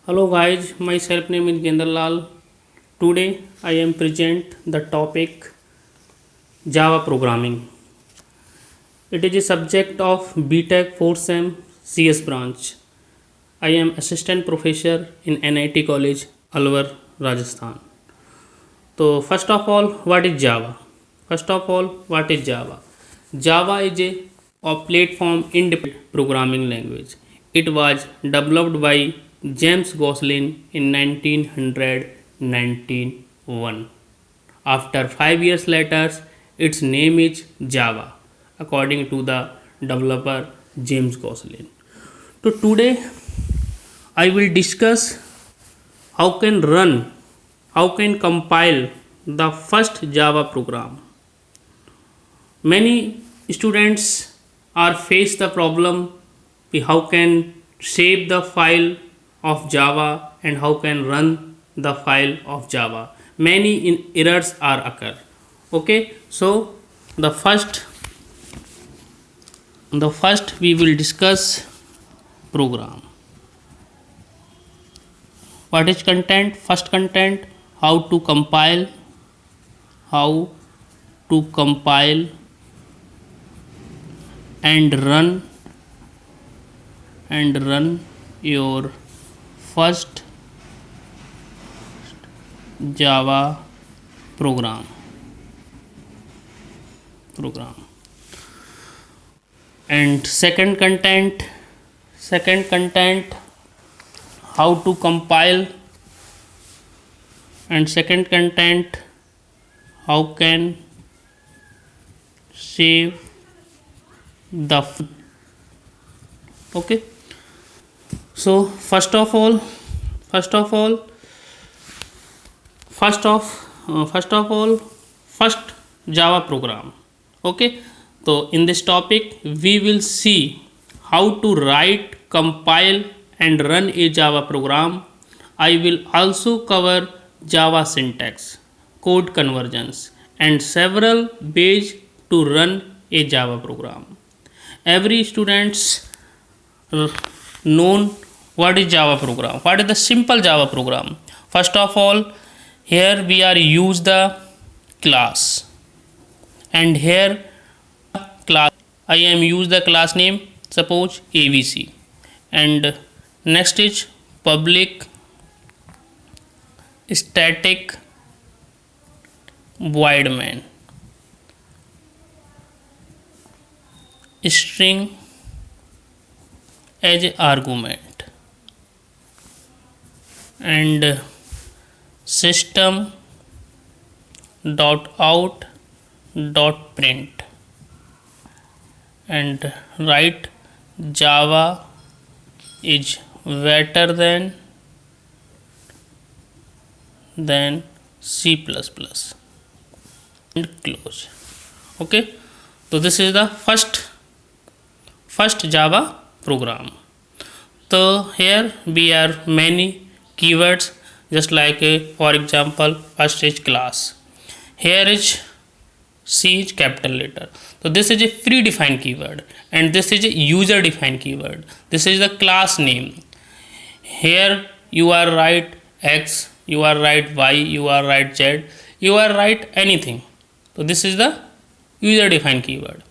Hello guys, myself name is Gendarlal. Today I am present the topic Java programming. It is a subject of BTech 4th Sem CS branch. I am assistant professor in NIT College, Alwar, Rajasthan. So first of all, what is Java? What is Java? Java is a platform independent programming language. It was developed by James Gosling in 1991. After 5 years later, its name is Java, according to the developer James Gosling. So today I will discuss how can run, how can compile the first Java program. Many students are face the problem how can save the file of Java and how can run the file of Java. Many errors are occur. Okay, so the first we will discuss program. What is content? First content, how to compile and run your first Java program. And second content, how to compile, and second content, how can save the okay. So first of all first Java program. Okay, so in this topic we will see how to write, compile and run a Java program. I will also cover Java syntax, code conversions and several ways to run a Java program. Every students known what is Java program, what is the simple Java program. First of all, here we are use the class, and here class I am use the class name, suppose ABC, and next is public static void main string as argument, and system dot out dot print, and write Java is better than C++ and close. Okay, so this is the first Java program. So here we are many keywords, just like for example first is class, here is C is capital letter. So this is a predefined keyword and this is a user defined keyword. This is the class name. Here you are write X, you are write Y, you are write Z, you are write anything. So this is the user defined keyword.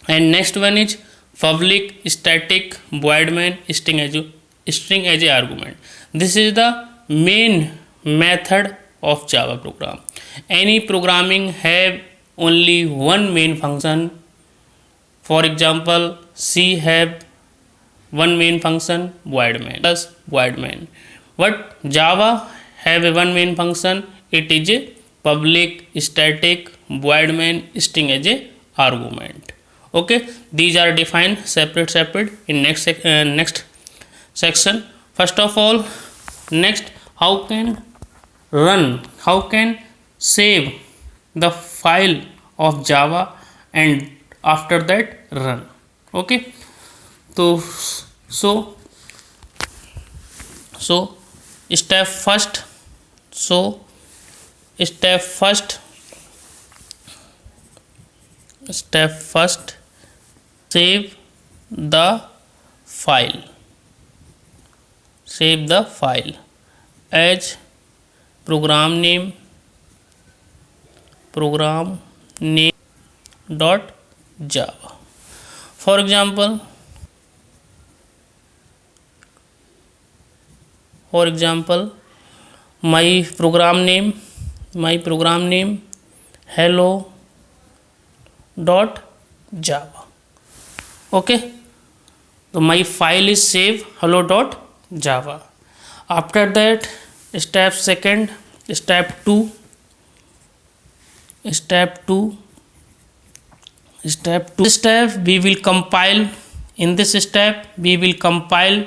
And next one is public static void main string as a argument. This is the main method of Java program. Any programming have only one main function. For example, C have one main function void main plus void main. But Java have a one main function, it is a public static void main string as a argument. Okay, these are defined separate in next section. First of all, next, how can save the file of Java and after that run. Okay, so step first save the file. save the file as program name dot java. For example, my program name hello dot java. Okay, so my file is saved hello dot java. After that, step 2. We will compile. In this step we will compile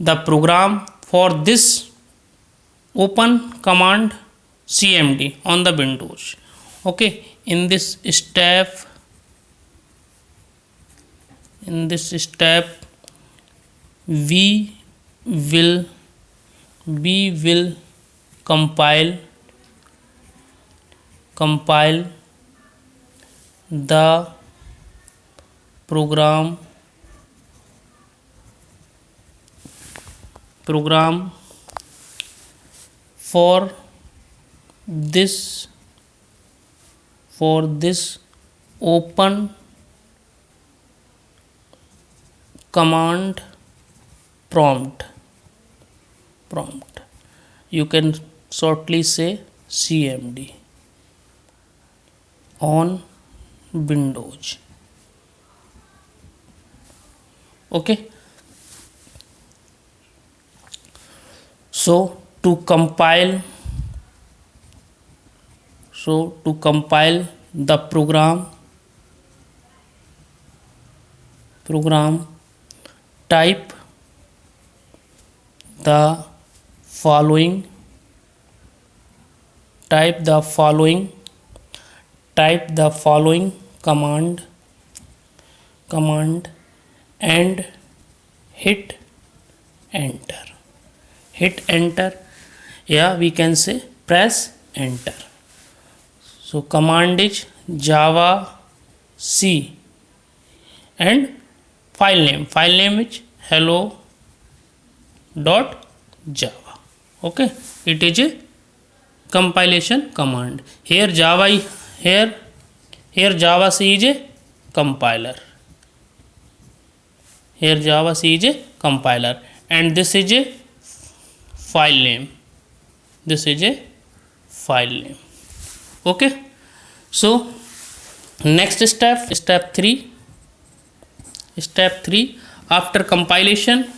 the program for this open command cmd on the Windows. Okay, in this step we will compile the program for this open command prompt. You can shortly say cmd on Windows. Okay, so to compile the program, type the following command and hit enter. Yeah, we can say press enter. So command is java c and file name is hello dot java. Okay, it is a compilation command. Here java c is a compiler. And this is a file name. Okay, so next step 3. After compilation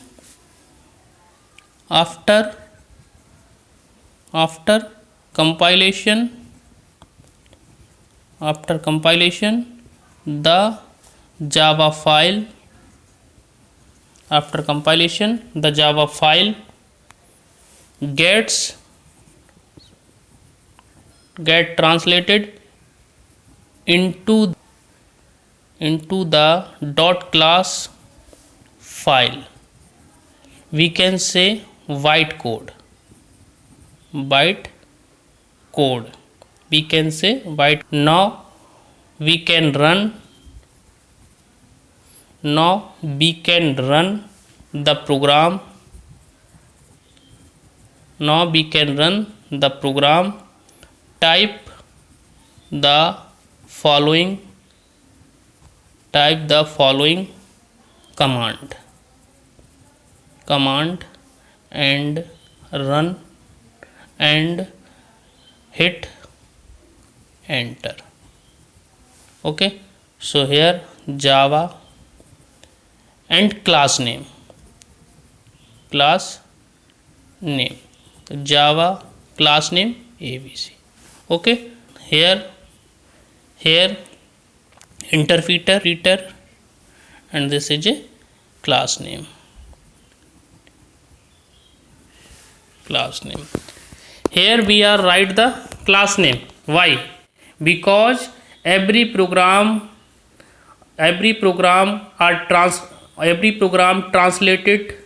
the java file get translated into the dot class file. We can say byte code. We can say byte. Now we can run the program. Type the following command and run and hit enter. Okay, so here java and class name java class name abc. Okay, here interpreter and this is a class name. Here we are write the class name. Why? Because every program translated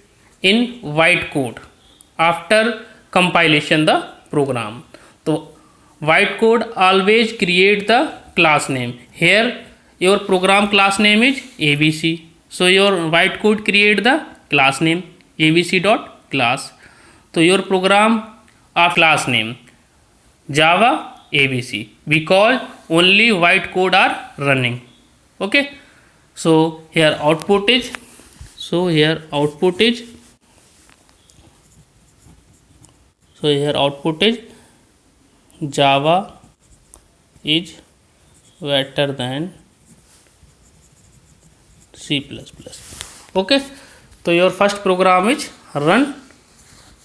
in byte code after compilation the program. So byte code always create the class name. Here your program class name is abc, so your byte code create the class name abc dot class. So your program a class name Java ABC. We call only white code are running. Okay. So here output is Java is better than C++. Okay. So your first program is run.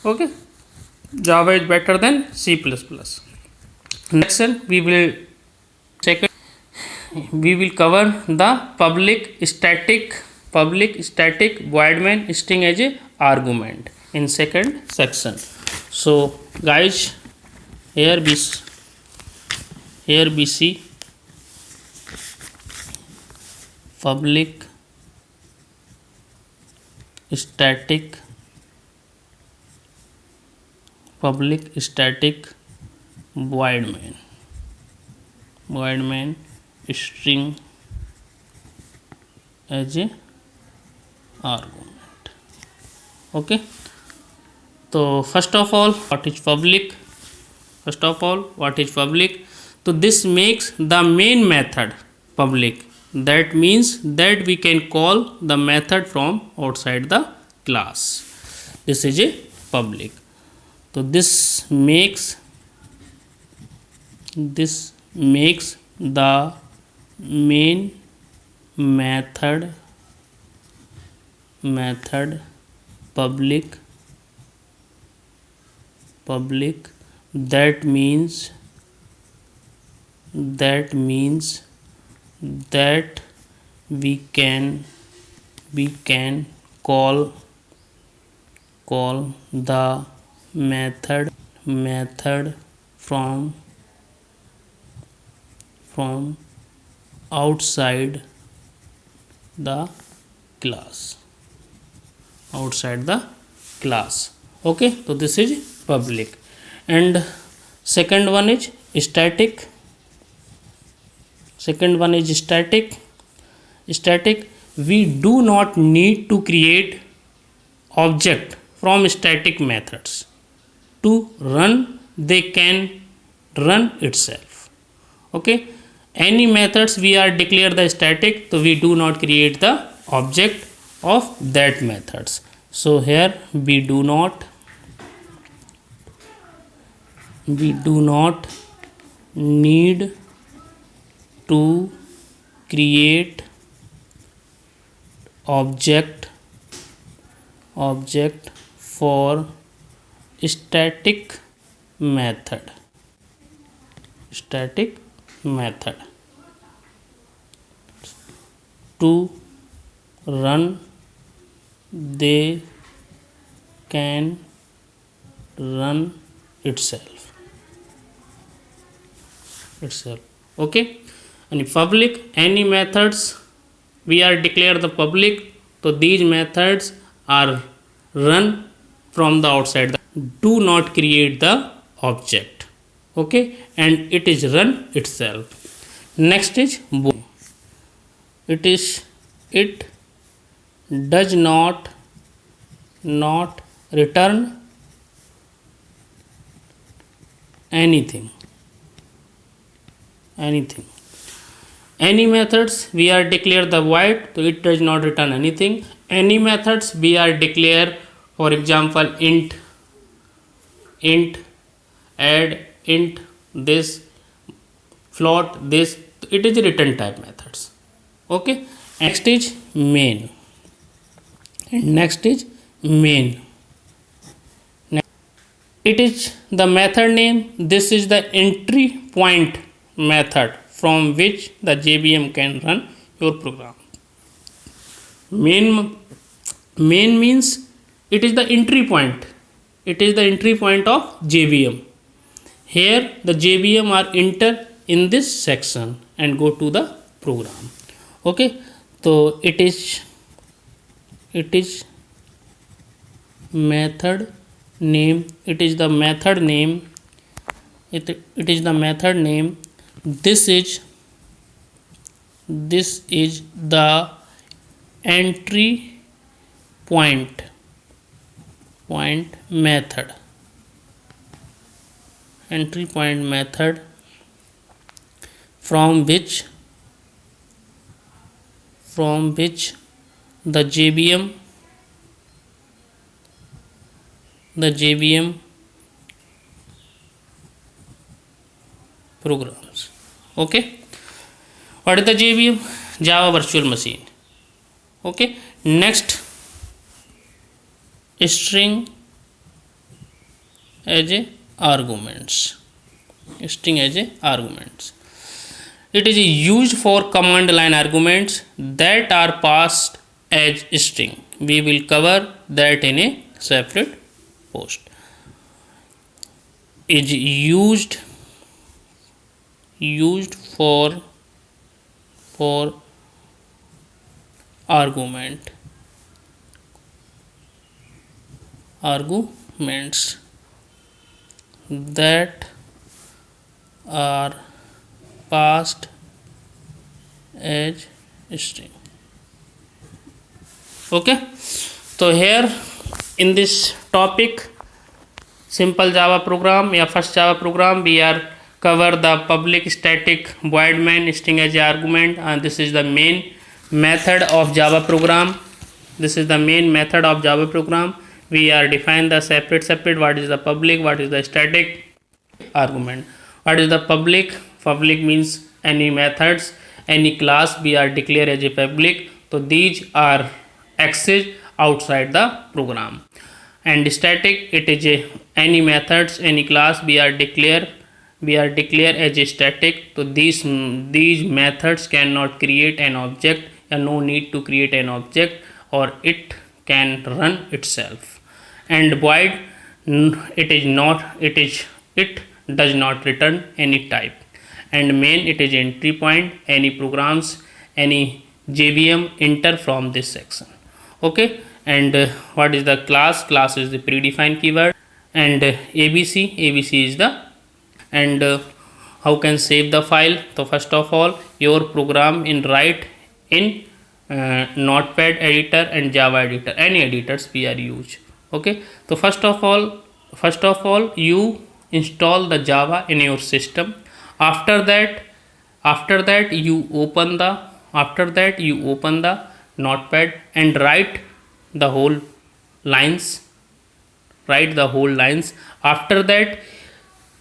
Okay. Java is better than C++. Next one we will cover the public static void main string as a argument in second section. So guys, here we see public static void main string as a argument. Okay. So first of all, what is public? So this makes the main method public. That means that we can call the method from outside the class. This is a public. So this makes the main method public. That means that we can call the method from outside the class. Okay. So this is public. And second one is static. We do not need to create object from static methods to run. They can run itself. Okay. Any methods we are declare the static, so we do not create the object of that methods. So here we do not need to create object for static method. To run, they can run itself. Okay. And public, any methods we are declare the public, so these methods are run from the outside. Do not create the object. Okay. And it is run itself. Next is bool. It does not return anything. Any methods we are declare the void, so it does not return anything. Any methods we are declare, for example, int add, int this, float this, it is return type methods. Okay. Next is main. It is the method name. This is the entry point method from which the JVM can run your program. Main means it is the entry point. It is the entry point of JVM. Here the JVM are enter in this section and go to the program. Okay. So it is method name. It is the method name. This is the entry point point method, entry point method from which the JVM programs. Okay, what is the JVM? Java Virtual Machine. Okay, next, string as a arguments. String as a arguments. It is used for command line arguments that are passed as string. We will cover that in a separate post. Is used for arguments that are passed as string. Okay, so here in this topic, simple Java program या first Java program, we are cover the public static void main string as argument, and this is the main method of Java program. We are define the separate what is the public, what is the static argument. What is the public? Public means any methods, any class we are declare as a public, so these are accessed outside the program. And static, it is a any methods, any class we are declare as a static, so these methods cannot create an object, and no need to create an object, or it can run itself. And void, it does not return any type. And main, it is entry point, any programs, any JVM enter from this section. Okay, and what is the class? Class is the predefined keyword. And ABC is the, and how can save the file? So first of all, your program in write in Notepad editor and Java editor, any editors we are use. Okay, so first of all you install the Java in your system. After that you open the Notepad and write the whole lines. After that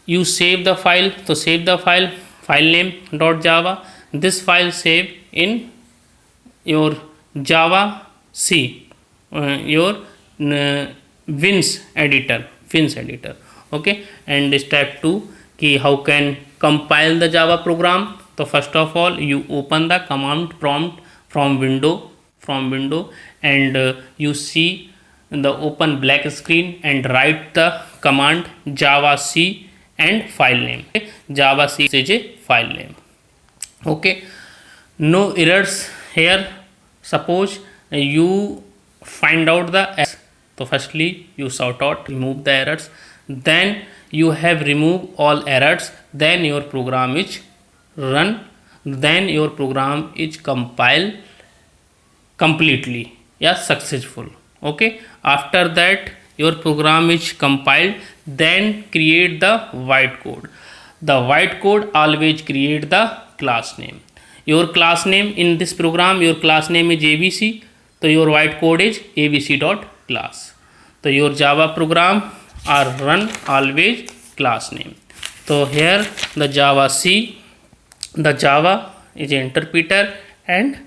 you save the file. So save the file name .java. This file save in your Java C, your Vins editor. Okay, and step 2, ki how can compile the Java program. So first of all you open the command prompt from window, and you see the open black screen, and write the command Java C and file name. Okay? Java C is a file name. Okay, no errors here. Suppose you find out the errors. So firstly you sort out, remove the errors, then you have removed all errors, then your program is run, then your program is compiled completely, successful. Okay, after that your program is compiled, then create the white code. The white code always create the class name. Your class name in this program, your class name is ABC, so your white code is abc.class. So your Java program are run always class name. So here the Java C, the Java is interpreter, and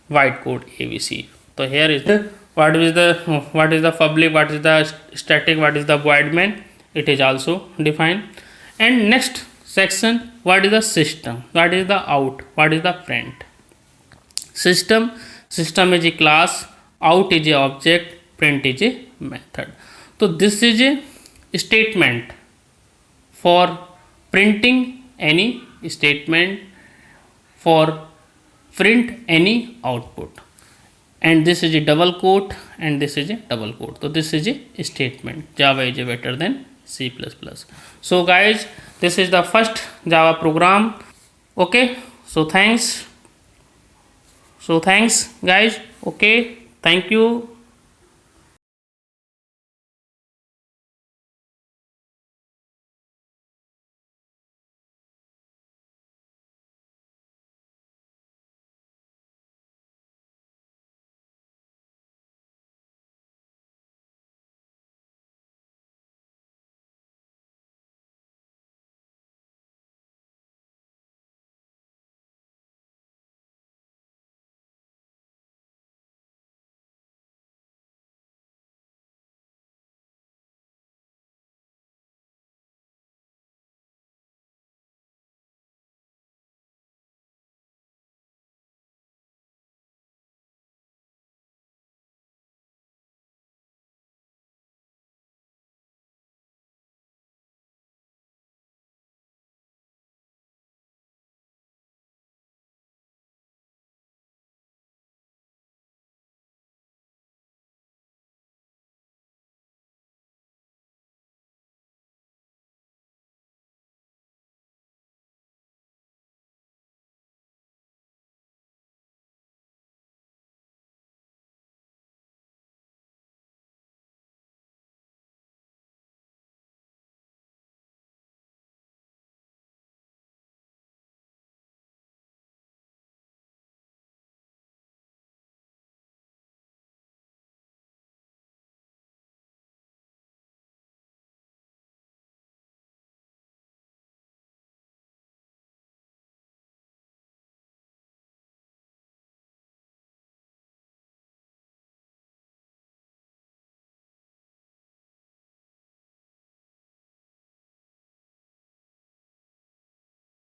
white code ABC. So here is the what is the public, what is the static, what is the void main, it is also defined. And next section, what is the system, what is the out, what is the print. System is a class, out is a object, print is a method. So this is a statement for printing any statement, for print any output, and this is a double quote, and this is a double quote. So this is a statement. Java is better than C++. So guys, this is the first Java program. Okay, so thanks guys. Okay, thank you.